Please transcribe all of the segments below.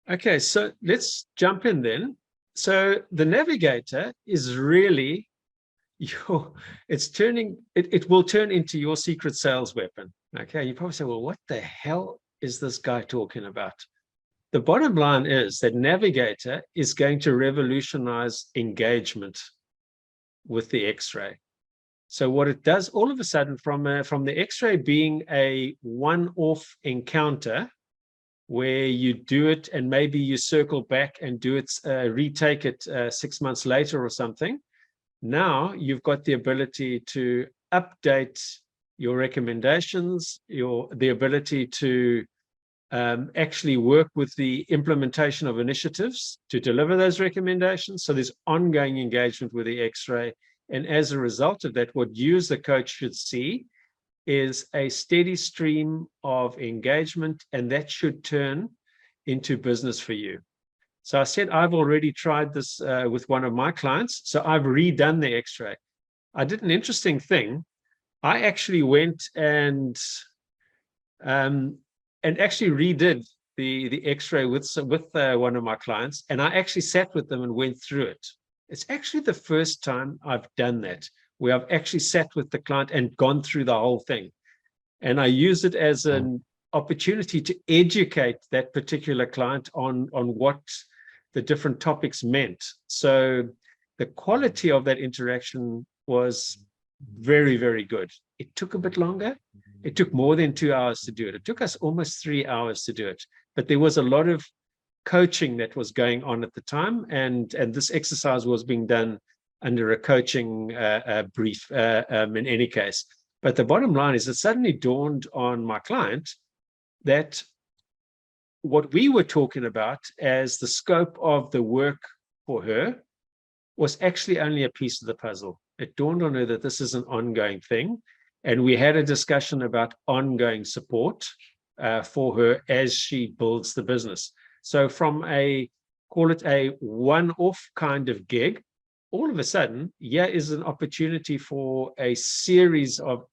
Okay, so let's jump in then. So the Navigator is really it will turn into your secret sales weapon. Okay, you probably say, well, what the hell is this guy talking about? The bottom line is that Navigator is going to revolutionize engagement with the X-ray. So what it does, all of a sudden, from the X-ray being a one-off encounter where you do it and maybe you circle back and do it, retake it 6 months later or something. Now you've got the ability to update your recommendations, the ability to actually work with the implementation of initiatives to deliver those recommendations. So there's ongoing engagement with the X-ray. And as a result of that, what you as the coach should see is a steady stream of engagement, and that should turn into business for you. So I said, I've already tried this with one of my clients. So I've redone the X-ray. I did an interesting thing. I actually went and actually redid the X-ray with one of my clients, and I actually sat with them and went through it. It's actually the first time I've done that, where I've actually sat with the client and gone through the whole thing. And I use it as an opportunity to educate that particular client on what the different topics meant. So the quality of that interaction was very, very good. It took a bit longer. It took more than 2 hours to do it. It took us almost 3 hours to do it. But there was a lot of coaching that was going on at the time. And this exercise was being done under a coaching brief in any case. But the bottom line is it suddenly dawned on my client that what we were talking about as the scope of the work for her was actually only a piece of the puzzle. It dawned on her that this is an ongoing thing. And we had a discussion about ongoing support for her as she builds the business. So from call it a one-off kind of gig, all of a sudden, here is an opportunity for a series of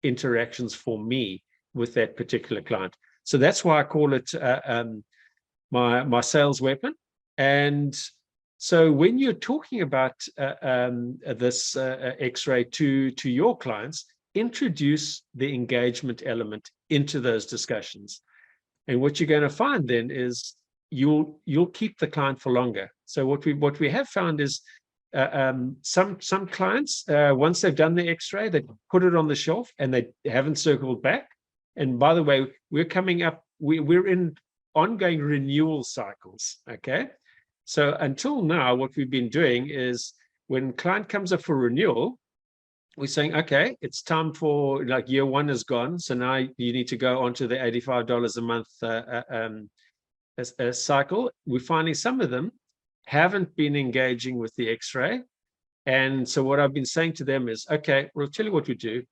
interactions for me with that particular client. So that's why I call it my sales weapon. And so when you're talking about this X-ray to your clients, introduce the engagement element into those discussions. And what you're going to find then is you'll keep the client for longer. So what we have found is some clients, once they've done the X-ray, they put it on the shelf and they haven't circled back. And by the way, we're in ongoing renewal cycles. Okay. So until now, what we've been doing is when client comes up for renewal, we're saying, okay, it's time for, like, year one is gone. So now you need to go onto the $85 a month cycle. We're finding some of them haven't been engaging with the X-ray. And so what I've been saying to them is, okay, we'll tell you what we do.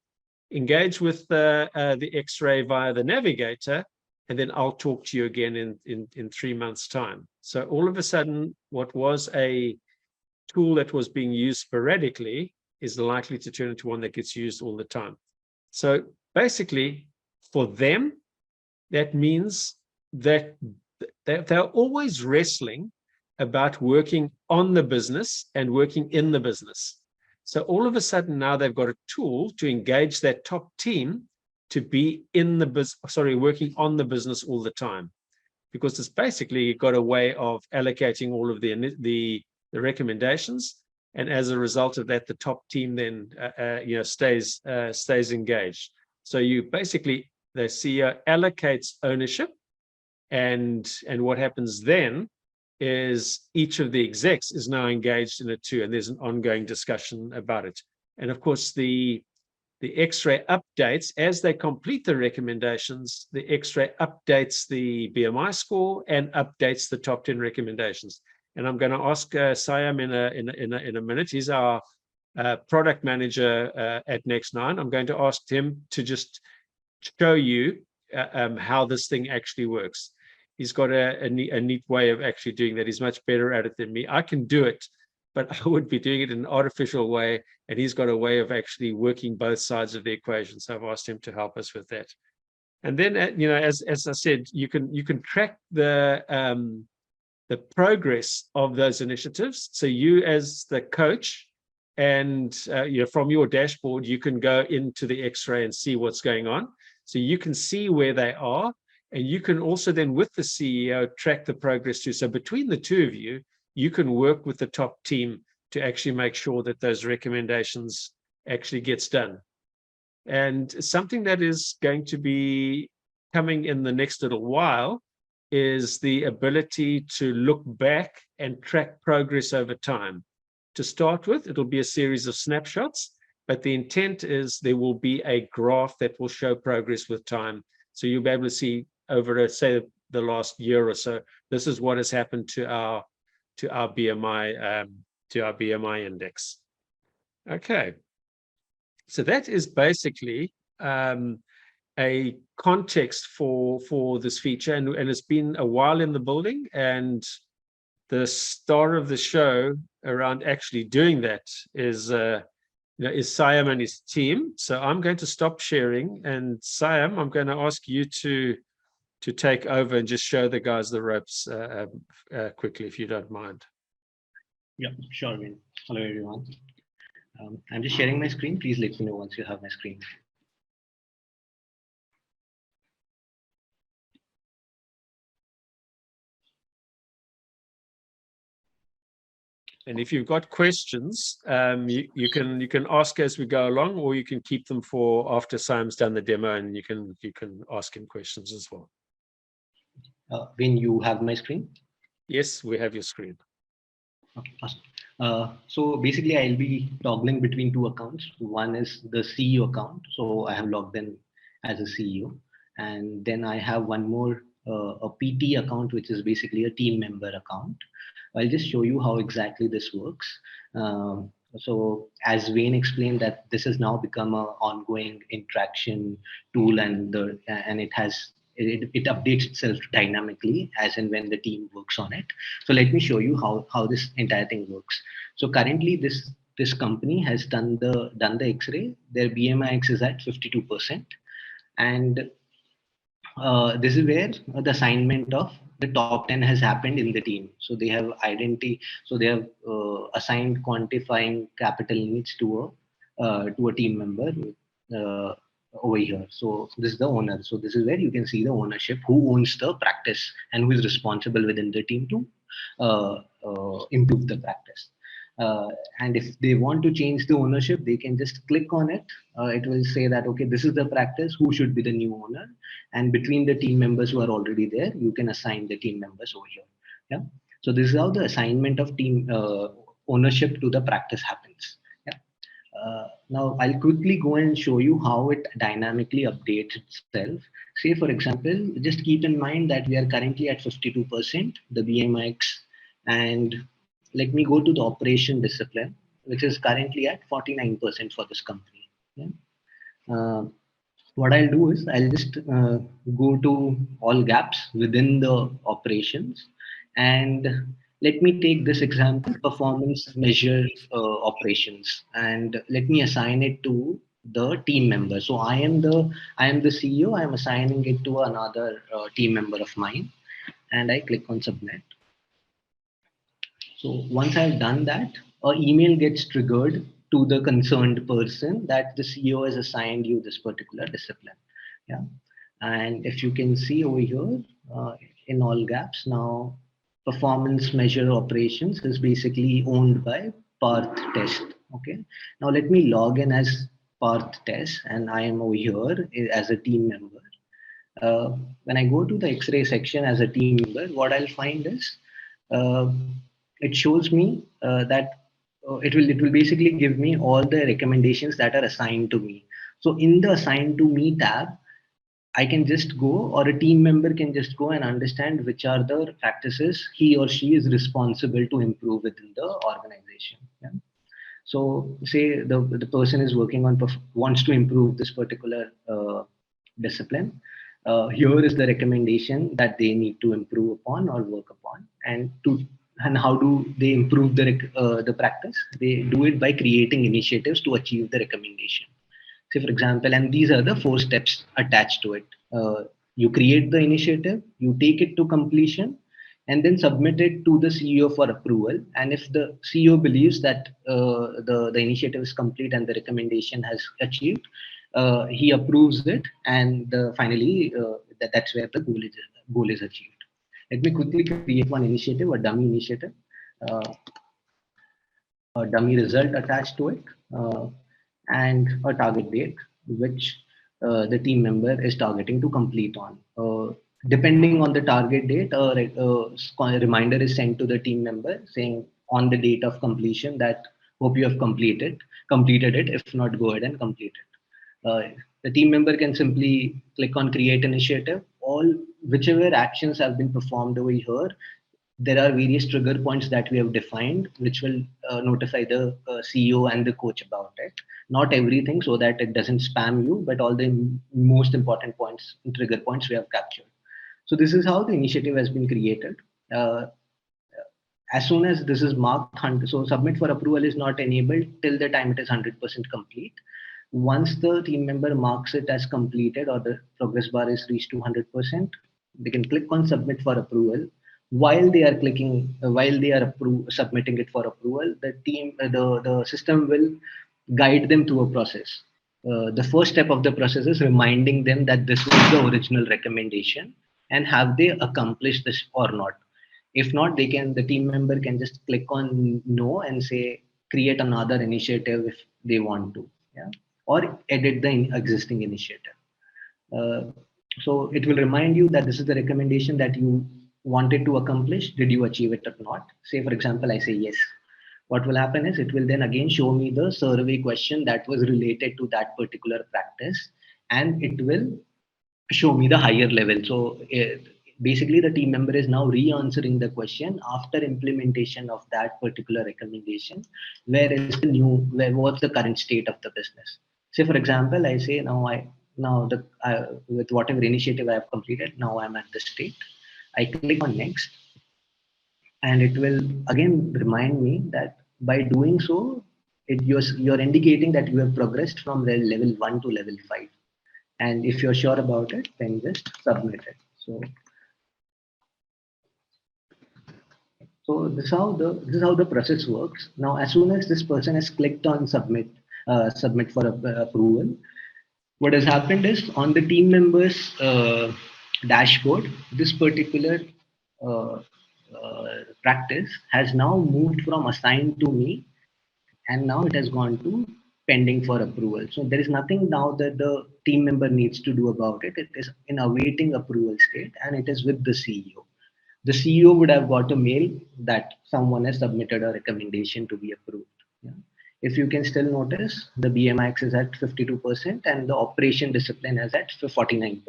Engage with the X-ray via the Navigator, and then I'll talk to you again in 3 months' time. So all of a sudden, what was a tool that was being used sporadically is likely to turn into one that gets used all the time. So basically, for them, that means that they're always wrestling about working on the business and working in the business. So all of a sudden now they've got a tool to engage that top team to be in the business, working on the business all the time, because it's basically got a way of allocating all of the recommendations, and as a result of that, the top team then stays engaged. So you basically, the CEO allocates ownership, and what happens then is each of the execs is now engaged in it too, and there's an ongoing discussion about it. And of course, the X-ray updates as they complete the recommendations. The X-ray updates the BMI score and updates the top 10 recommendations. And I'm going to ask Siam in a minute. He's our product manager at NXT-9. I'm going to ask him to just show you how this thing actually works. He's got a neat way of actually doing that. He's much better at it than me. I can do it, but I would be doing it in an artificial way. And he's got a way of actually working both sides of the equation. So I've asked him to help us with that. And then, as I said, you can track the progress of those initiatives. So you, as the coach, and from your dashboard, you can go into the X-ray and see what's going on. So you can see where they are, and you can also then, with the CEO, track the progress too. So between the two of you, you can work with the top team to actually make sure that those recommendations actually gets done. And something that is going to be coming in the next little while is the ability to look back and track progress over time. To start with, it'll be a series of snapshots, but the intent is there will be a graph that will show progress with time. So you'll be able to see over, say, the last year or so, this is what has happened to our BMI index. Okay, so that is basically a context for this feature, and it's been a while in the building, and the star of the show around actually doing that is Siam and his team. So I'm going to stop sharing, and Siam, I'm going to ask you to take over and just show the guys the ropes quickly, if you don't mind. Yeah, sure, Vin. Hello, everyone. I'm just sharing my screen. Please let me know once you have my screen. And if you've got questions, you can ask as we go along, or you can keep them for after Siam's done the demo, and you can ask him questions as well. Vin, you have my screen? Yes, we have your screen. Okay, awesome. So basically, I'll be toggling between two accounts. One is the CEO account. So I have logged in as a CEO. And then I have one more, a PT account, which is basically a team member account. I'll just show you how exactly this works. So as Wayne explained, that this has now become an ongoing interaction tool, and it updates itself dynamically as and when the team works on it. So let me show you how this entire thing works. So currently this company has done the X-ray. Their BMiX is at 52%, and this is where the assignment of the top 10 has happened in the team. So they have assigned quantifying capital needs to a team member over here. So this is the owner. So this is where you can see the ownership, who owns the practice and who is responsible within the team to improve the practice. And if they want to change the ownership, they can just click on it. It will say that, okay, this is the practice, who should be the new owner? And between the team members who are already there, you can assign the team members over here. Yeah. So this is how the assignment of team ownership to the practice happens. Yeah. Now I'll quickly go and show you how it dynamically updates itself. Say, for example, just keep in mind that we are currently at 52%, the BMiX, and let me go to the operation discipline, which is currently at 49% for this company. Yeah. What I'll do is I'll just go to all gaps within the operations, and let me take this example, performance measure operations, and let me assign it to the team member. So I am the CEO. I am assigning it to another team member of mine, and I click on submit. So once I've done that, an email gets triggered to the concerned person that the CEO has assigned you this particular discipline. Yeah. And if you can see over here in all gaps now, performance measure operations is basically owned by Parth Test. Okay. Now let me log in as Parth Test, and I am over here as a team member. When I go to the X-ray section as a team member, what I'll find is it shows me that it will basically give me all the recommendations that are assigned to me. So in the assigned to me tab, I can just go, or a team member can just go and understand which are the practices he or she is responsible to improve within the organization. Yeah? So say the person is working on, wants to improve this particular discipline. Here is the recommendation that they need to improve upon or work upon. And to and how do they improve the practice? They do it by creating initiatives to achieve the recommendation. Say, for example, and these are the 4 steps attached to it. You create the initiative, you take it to completion, and then submit it to the CEO for approval. And if the CEO believes that the initiative is complete and the recommendation has achieved, he approves it, and finally that's where the goal is achieved. Let me quickly create one initiative, a dummy initiative, uh, a dummy result attached to it, and a target date, which the team member is targeting to complete on. Depending on the target date, a reminder is sent to the team member saying on the date of completion that hope you have completed it. If not, go ahead and complete it. The team member can simply click on create initiative. All whichever actions have been performed over here, there are various trigger points that we have defined, which will notify the CEO and the coach about it. Not everything, so that it doesn't spam you, but all the most important points, trigger points, we have captured. So this is how the initiative has been created. Uh, as soon as this is marked, so submit for approval is not enabled till the time it is 100% complete. Once the team member marks it as completed or the progress bar is reached to 100%, they can click on submit for approval. While they are submitting it for approval, the system will guide them through a process. The first step of the process is reminding them that this was the original recommendation and have they accomplished this or not. If not, the team member can just click on no and say create another initiative if they want to, yeah, or edit the existing initiative. Uh, so it will remind you that this is the recommendation that you wanted to accomplish. Did you achieve it or not? Say, for example, I say yes. What will happen is it will then again show me the survey question that was related to that particular practice, and it will show me the higher level. So basically, the team member is now re-answering the question after implementation of that particular recommendation. Where is the what's the current state of the business? Say, for example, I say with whatever initiative I have completed, now I'm at the state. I click on next, and it will again remind me that by doing so, you're indicating that you have progressed from level 1 to level 5. And if you're sure about it, then just submit it. So this is how the process works. Now, as soon as this person has clicked on submit for approval, what has happened is on the team members dashboard, this particular uh, practice has now moved from assigned to me, and now it has gone to pending for approval. So there is nothing now that the team member needs to do about it. It is in awaiting approval state, and it is with the CEO. The CEO would have got a mail that someone has submitted a recommendation to be approved. Yeah. If you can still notice, the BMiX is at 52% and the operation discipline is at 49%.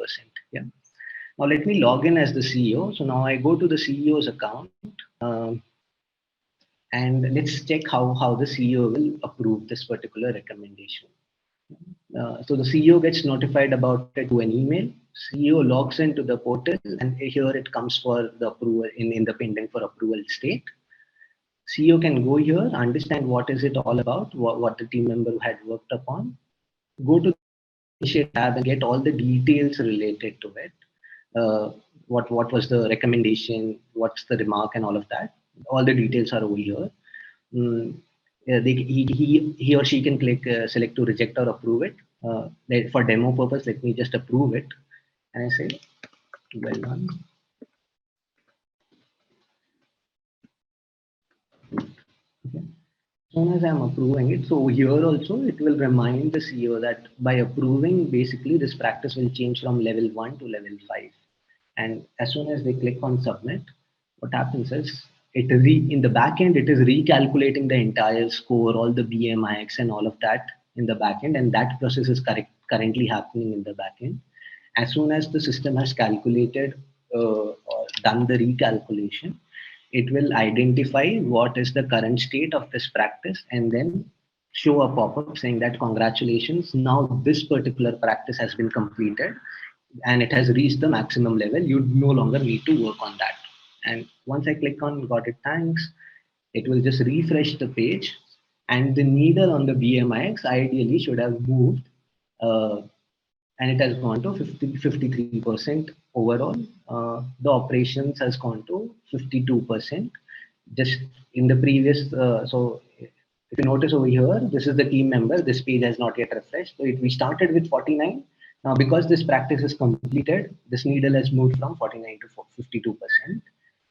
Yeah. Now let me log in as the CEO. So now I go to the CEO's account. And let's check how the CEO will approve this particular recommendation. So the CEO gets notified about it to an email. CEO logs into the portal, and here it comes for the approval in the pending for approval state. CEO can go here, understand what is it all about, what the team member had worked upon, go to the initiate tab and get all the details related to it. What was the recommendation, what's the remark, and all of that. All the details are over here. He or she can click select to reject or approve it. For demo purpose, let me just approve it, and I say well done. Okay. As soon as I'm approving it, so here also it will remind the CEO that by approving, basically this practice will change from level 1 to level 5. And as soon as they click on submit, what happens is in the back end, it is recalculating the entire score, all the BMiX and all of that in the back end, and that process is currently happening in the back end. As soon as the system has calculated or done the recalculation, it will identify what is the current state of this practice and then show a pop-up saying that congratulations, now this particular practice has been completed and it has reached the maximum level. You no longer need to work on that. And once I click on got it, thanks, it will just refresh the page, and the needle on the BMiX ideally should have moved, uh, and it has gone to 53% overall. The operations has gone to 52%. Just in the previous, so if you notice over here, this is the team member. This page has not yet refreshed. So we started with 49. Now, because this practice is completed, this needle has moved from 49 to 52%,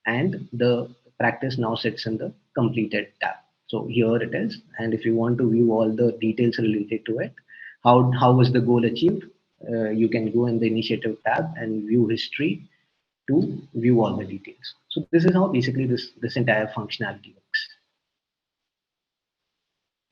and the practice now sits in the completed tab. So here it is. And if you want to view all the details related to it, how was the goal achieved? You can go in the initiative tab and view history to view all the details. So this is how basically this entire functionality works.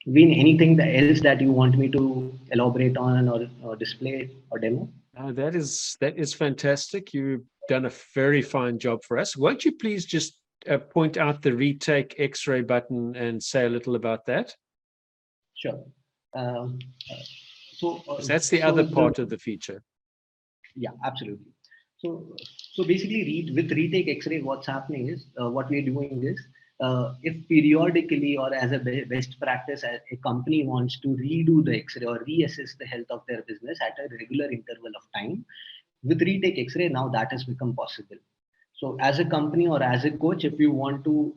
Vin, anything else that you want me to elaborate on or display or demo? That is fantastic. You've done a very fine job for us. Won't you please just point out the retake X-ray button and say a little about that? Sure. Um, uh, so that's the other part of the feature. Yeah, absolutely. So basically, with retake X-ray, what's happening is what we're doing is if periodically or as a best practice, a company wants to redo the X-ray or reassess the health of their business at a regular interval of time, with retake X-ray now that has become possible. So as a company or as a coach, if you want to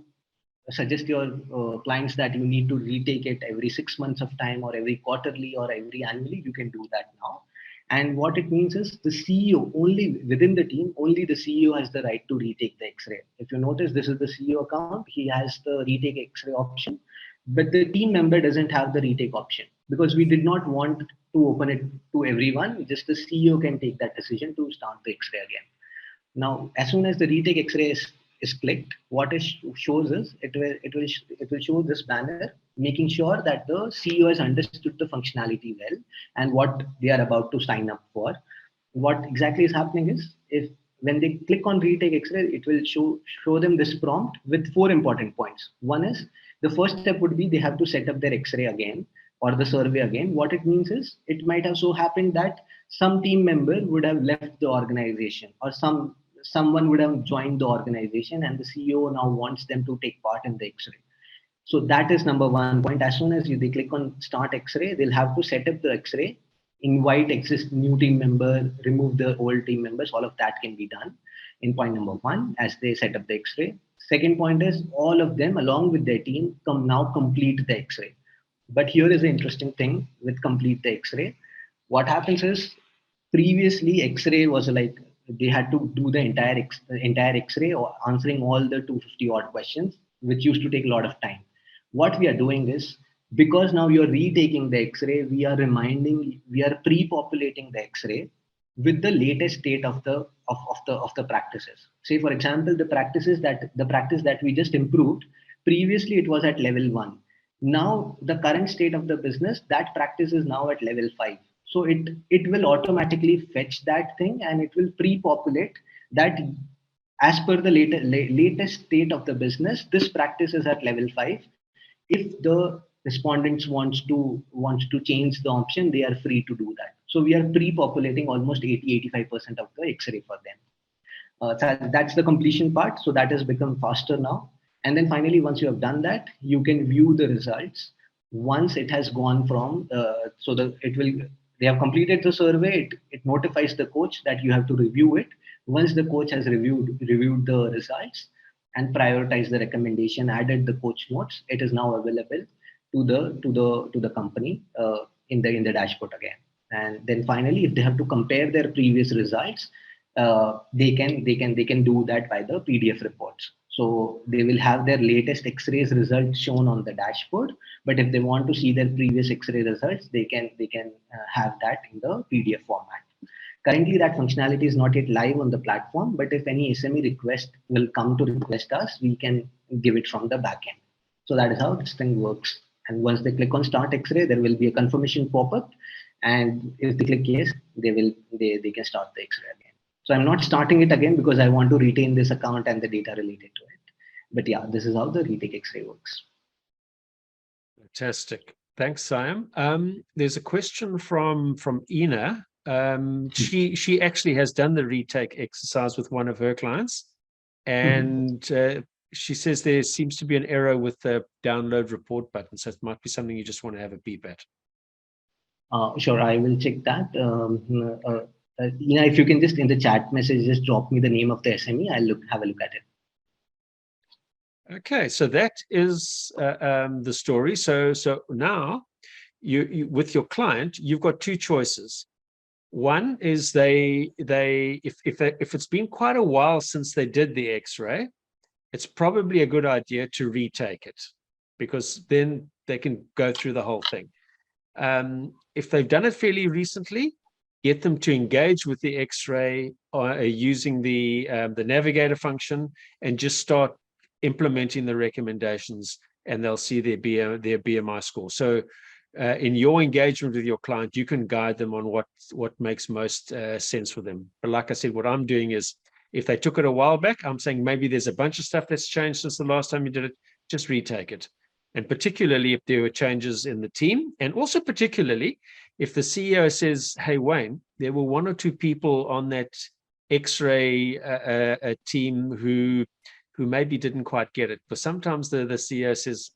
suggest your clients that you need to retake it every 6 months of time or every quarterly or every annually, you can do that now. And what it means is the CEO, only within the team, only the CEO has the right to retake the X-ray. If you notice, this is the CEO account. He has the retake X-ray option, but the team member doesn't have the retake option because we did not want to open it to everyone. Just the CEO can take that decision to start the X-ray again. Now, as soon as the retake X-ray is clicked, what it shows is it will show this banner, making sure that the CEO has understood the functionality well and what they are about to sign up for. What exactly is happening is if when they click on retake X-ray, it will show them this prompt with 4 important points. One is the first step would be they have to set up their X-ray again or the survey again. What it means is it might have so happened that some team member would have left the organization or someone would have joined the organization and the CEO now wants them to take part in the X-ray. So that is number 1 point. As soon as they click on start X-ray, they'll have to set up the X-ray, invite new team member, remove the old team members. All of that can be done in point number 1 as they set up the X-ray. Second point is all of them along with their team now complete the X-ray. But here is the interesting thing with complete the X-ray. What happens is previously X-ray was like they had to do the entire X-ray or answering all the 250 odd questions, which used to take a lot of time. What we are doing is because now you're retaking the X-ray, we are pre-populating the X-ray with the latest state of the practices. Say for example, the practice that we just improved, previously it was at level 1. Now the current state of the business, that practice is now at level 5. So it will automatically fetch that thing and it will pre-populate that as per the latest state of the business. This practice is at level 5. If the respondents wants to change the option, they are free to do that. So we are pre-populating almost 80-85% of the X-ray for them. So that's the completion part. So that has become faster now. And then finally, once you have done that, you can view the results. Once it has gone from, they have completed the survey, it notifies the coach that you have to review it. Once the coach has reviewed the results and prioritized the recommendation, added the coach notes, it is now available to the company in the dashboard again. And then finally, if they have to compare their previous results, they can do that by the PDF reports. So they will have their latest X-rays results shown on the dashboard. But if they want to see their previous X-ray results, they can have that in the PDF format. Currently, that functionality is not yet live on the platform. But if any SME request will come to request us, we can give it from the backend. So that is how this thing works. And once they click on Start X-ray, there will be a confirmation pop-up. And if they click yes, they can start the X-ray again. So I'm not starting it again because I want to retain this account and the data related to it. But yeah, this is how the retake X-ray works. Fantastic. Thanks, Siam. There's a question from Ina. She actually has done the retake exercise with one of her clients, and she says there seems to be an error with the download report button. So it might be something you just want to have a beep at. Sure, I will check that. If you can just in the chat message, just drop me the name of the SME. I'll have a look at it. Okay, so that is the story. So now you with your client, you've got two choices. One is if it's been quite a while since they did the X-ray, it's probably a good idea to retake it, because then they can go through the whole thing. If they've done it fairly recently, get them to engage with the X-ray using the Navigator function, and just start implementing the recommendations, and they'll see their BMI score. So in your engagement with your client, you can guide them on what makes most sense for them. But like I said, what I'm doing is, if they took it a while back, I'm saying maybe there's a bunch of stuff that's changed since the last time you did it, just retake it. And particularly if there were changes in the team, and also particularly if the CEO says, hey, Wayne, there were one or two people on that X-ray team who maybe didn't quite get it. But sometimes the CEO says,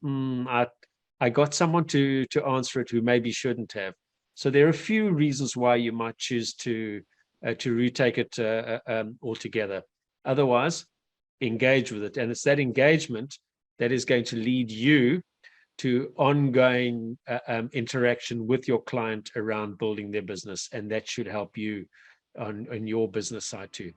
I got someone to answer it who maybe shouldn't have. So there are a few reasons why you might choose to retake it altogether. Otherwise, engage with it. And it's that engagement that is going to lead you to ongoing interaction with your client around building their business. And that should help you on your business side too.